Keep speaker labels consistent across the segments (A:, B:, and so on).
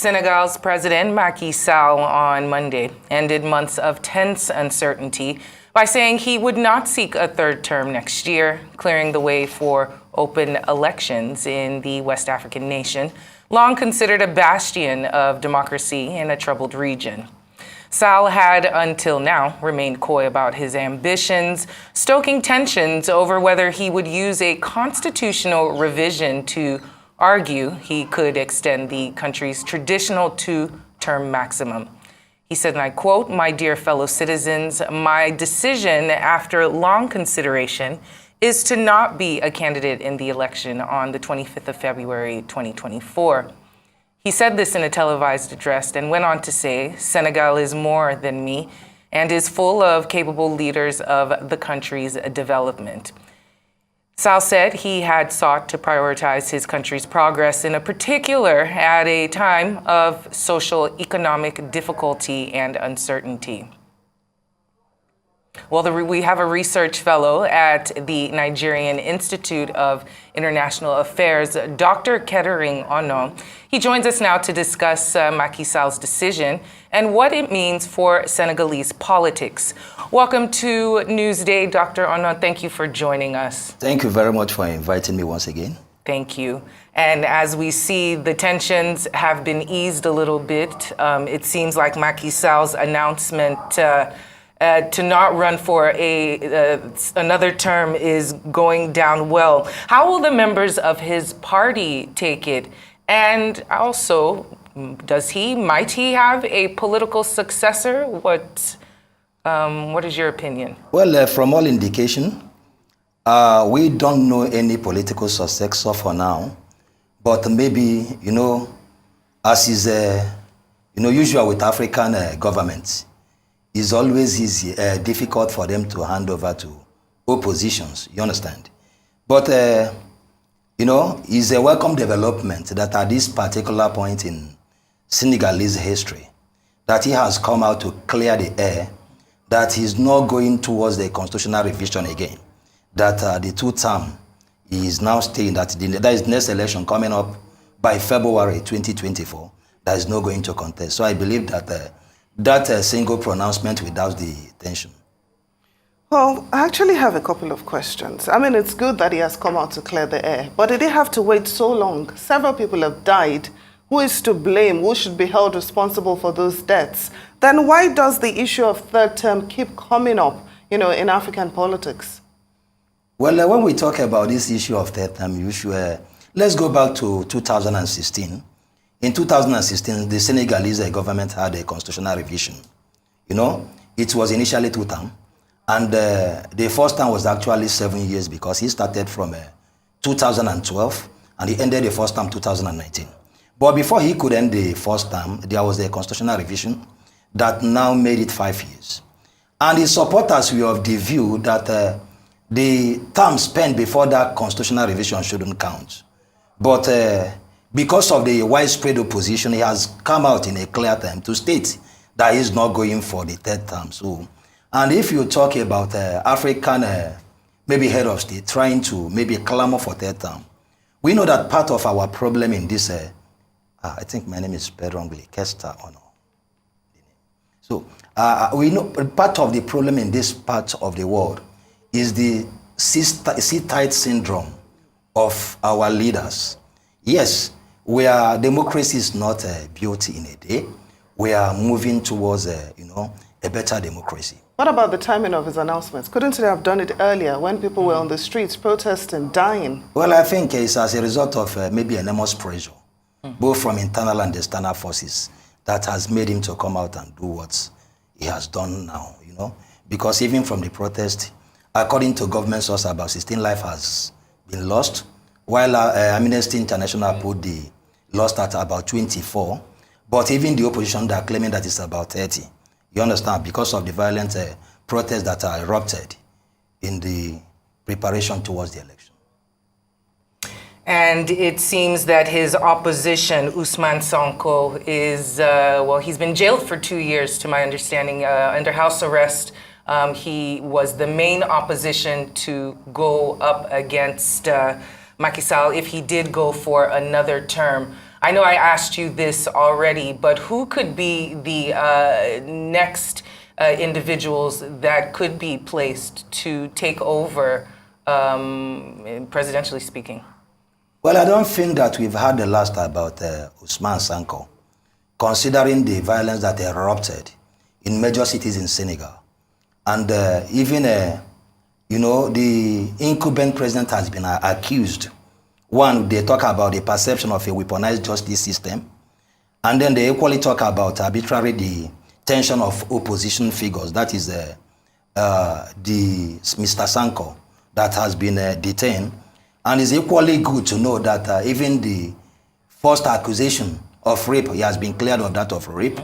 A: Senegal's President Macky Sall on Monday ended months of tense uncertainty by saying he would not seek a third term next year, clearing the way for open elections in the West African nation, long considered a bastion of democracy in a troubled region. Sall had, until now, remained coy about his ambitions, stoking tensions over whether he would use a constitutional revision to argue he could extend the country's traditional two-term maximum. He said, and I quote, "My dear fellow citizens, my decision after long consideration is to not be a candidate in the election on the 25th of February, 2024. He said this in a televised address and went on to say, "Senegal is more than me and is full of capable leaders of the country's development." Sall said he had sought to prioritize his country's progress, in particular at a time of social economic difficulty and uncertainty. Well, we have a research fellow at the Nigerian Institute of International Affairs, Dr. Kettering Ono. He joins us now to discuss Macky Sall's decision and what it means for Senegalese politics. Welcome to Newsday, Dr. Ono. Thank you for joining us.
B: Thank you very much for inviting me once again.
A: Thank you. And as we see, the tensions have been eased a little bit. It seems like Macky Sall's announcement to not run for another term is going down well. How will the members of his party take it? And also, might he have a political successor? What is your opinion?
B: Well, from all indication, we don't know any political successor for now. But maybe, as is usual with African governments, it's always easy, difficult for them to hand over to oppositions, you understand? But, it's a welcome development that at this particular point in Senegalese history, that he has come out to clear the air, that he's not going towards the constitutional revision again, that the two-term is now staying, that there is next election coming up by February 2024, that is not going to contest. So I believe that that single pronouncement without the tension.
C: Well, I actually have a couple of questions. I mean, it's good that he has come out to clear the air, but did he have to wait so long? Several people have died. Who is to blame? Who should be held responsible for those deaths? Then why does the issue of third term keep coming up, in African politics?
B: Well, when we talk about this issue of third term, let's go back to 2016. In 2016, the Senegalese government had a constitutional revision. It was initially two-term, and the first term was actually 7 years because he started from 2012 and he ended the first term 2019. But before he could end the first term, there was a constitutional revision that now made it 5 years. And his supporters were of the view that the term spent before that constitutional revision shouldn't count. But because of the widespread opposition, he has come out in a clear term to state that he's not going for the third term. So, and if you talk about African, maybe head of state, trying to maybe clamor for third term, we know that part of our problem in this, I think my name is Pedrongli, Kester Ono. So, we know part of the problem in this part of the world is the sit-tight syndrome of our leaders. Yes, democracy is not built in a day. We are moving towards a better democracy.
C: What about the timing of his announcements? Couldn't he have done it earlier when people were on the streets protesting, dying?
B: Well, I think it's as a result of maybe enormous pressure, both from internal and external forces, that has made him to come out and do what he has done now, Because even from the protest, according to government sources, about 16 lives has been lost, while Amnesty International put the lost at about 24, but even the opposition, they are claiming that it's about 30. You understand? Because of the violent protests that are erupted in the preparation towards the election.
A: And it seems that his opposition, Ousmane Sonko, is, he's been jailed for 2 years, to my understanding, under house arrest. He was the main opposition to go up against Macky Sall if he did go for another term. I know I asked you this already, but who could be the next individuals that could be placed to take over, presidentially speaking?
B: Well, I don't think that we've heard the last about Usman Sanko, considering the violence that erupted in major cities in Senegal. And even, the incumbent president has been accused. One, they talk about the perception of a weaponized justice system. And then they equally talk about arbitrary detention of opposition figures. That is the Mr. Sanko that has been detained. And it's equally good to know that even the first accusation of rape, he has been cleared of that of rape,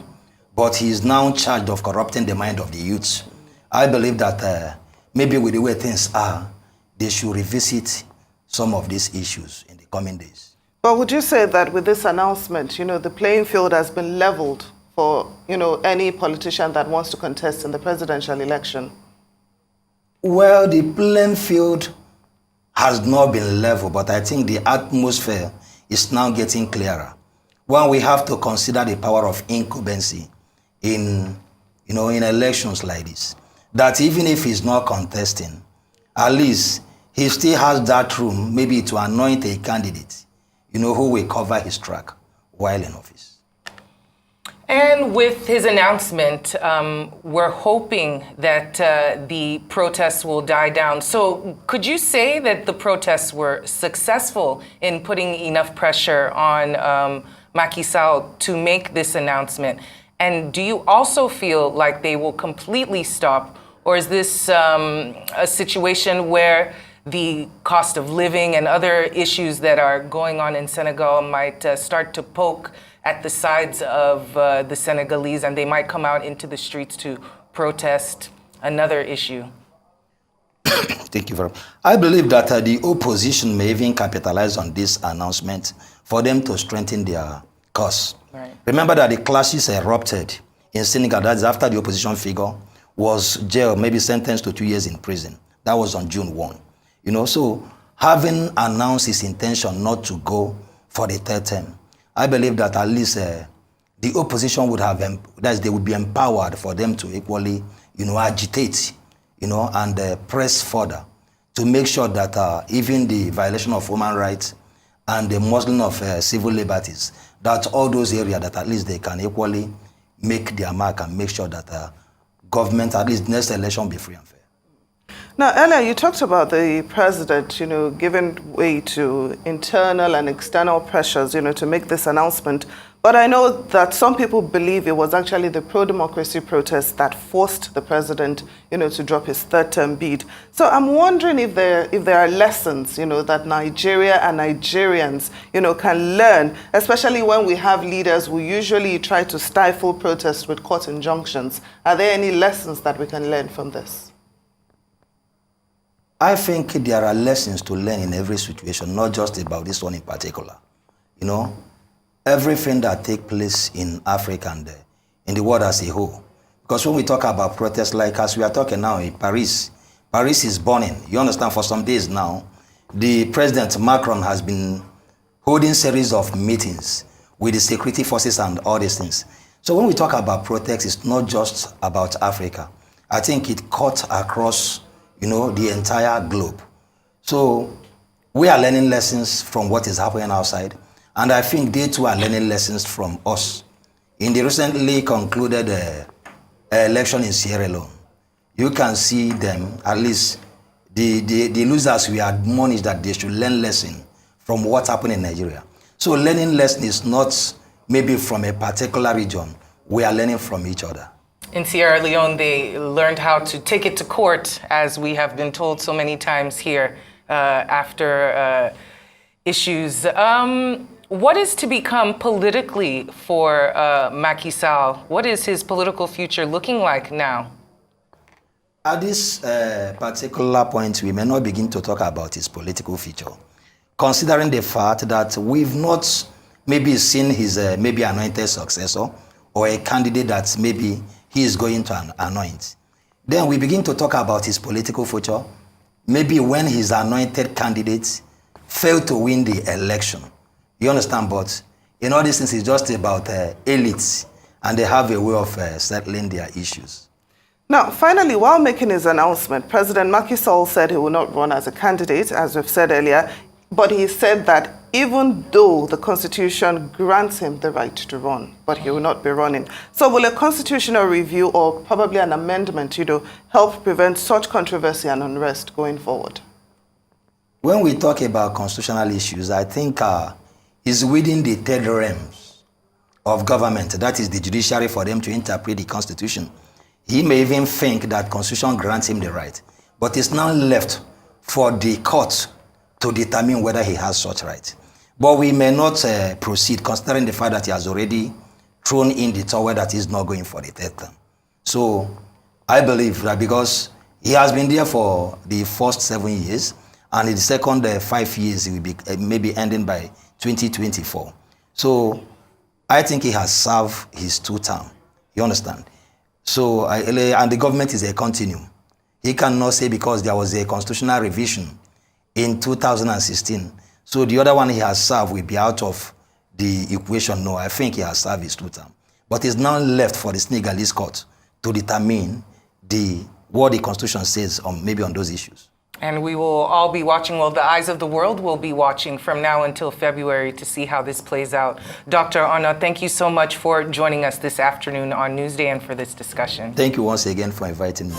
B: but he is now charged of corrupting the mind of the youths. I believe that maybe with the way things are, they should revisit some of these issues in the coming days.
C: But would you say that with this announcement, the playing field has been leveled for, any politician that wants to contest in the presidential election?
B: Well, the playing field has not been leveled, but I think the atmosphere is now getting clearer. One, we have to consider the power of incumbency in elections like this. That even if he's not contesting, at least he still has that room, maybe to anoint a candidate, who will cover his track while in office.
A: And with his announcement, we're hoping that the protests will die down. So could you say that the protests were successful in putting enough pressure on Macky Sall to make this announcement? And do you also feel like they will completely stop? Or is this a situation where the cost of living and other issues that are going on in Senegal might start to poke at the sides of the Senegalese, and they might come out into the streets to protest another issue?
B: Thank you very much. I believe that the opposition may even capitalize on this announcement for them to strengthen their cause.
A: Right.
B: Remember that the clashes erupted in Senegal. That's after the opposition figure was jailed, maybe sentenced to 2 years in prison. That was on June 1. So having announced his intention not to go for the third term, I believe that at least the opposition would have, they would be empowered for them to equally, agitate, and press further to make sure that even the violation of human rights and the muzzling of civil liberties, that all those areas that at least they can equally make their mark and make sure that government, at least next election, be free and fair.
C: Now, earlier you talked about the president, giving way to internal and external pressures, to make this announcement. But I know that some people believe it was actually the pro-democracy protests that forced the president, to drop his third-term bid. So I'm wondering if there are lessons, that Nigeria and Nigerians, can learn, especially when we have leaders who usually try to stifle protests with court injunctions. Are there any lessons that we can learn from this?
B: I think there are lessons to learn in every situation, not just about this one in particular. Everything that takes place in Africa and in the world as a whole. Because when we talk about protests, like as we are talking now in Paris is burning. You understand, for some days now, the President Macron has been holding series of meetings with the security forces and all these things. So when we talk about protests, it's not just about Africa. I think it cuts across the entire globe. So we are learning lessons from what is happening outside, and I think they too are learning lessons from us. In the recently concluded election in Sierra Leone, you can see them, at least the losers, we admonish that they should learn lesson from what happened in Nigeria. So learning lesson is not maybe from a particular region. We are learning from each other.
A: In Sierra Leone, they learned how to take it to court, as we have been told so many times here, after issues. What is to become politically for Macky Sall? What is his political future looking like now?
B: At this particular point, we may not begin to talk about his political future, considering the fact that we've not maybe seen his maybe anointed successor or a candidate that maybe he is going to anoint. Then we begin to talk about his political future, maybe when his anointed candidate failed to win the election. You understand? But In all these things, it's just about elites, and they have a way of settling their issues.
C: Now, finally, while making his announcement, President Macky Sall said he will not run as a candidate, as we've said earlier, but he said that even though the Constitution grants him the right to run, but he will not be running. So will a constitutional review or probably an amendment, help prevent such controversy and unrest going forward?
B: When we talk about constitutional issues, I think it's within the third realms of government, that is the judiciary, for them to interpret the Constitution. He may even think that Constitution grants him the right, but it's now left for the court to determine whether he has such right. But we may not proceed, considering the fact that he has already thrown in the towel that he's not going for the third term. So I believe that because he has been there for the first 7 years, and in the second 5 years, he will be maybe ending by 2024. So I think he has served his 2 term. You understand? So, and the government is a continuum. He cannot say because there was a constitutional revision in 2016, so the other one he has served will be out of the equation. No, I think he has served his 2 term. But it's now left for the Senegalese court to determine what the Constitution says maybe on those issues.
A: And we will all be watching, well, the eyes of the world will be watching from now until February to see how this plays out. Dr. Ona, thank you so much for joining us this afternoon on Newsday and for this discussion.
B: Thank you once again for inviting me.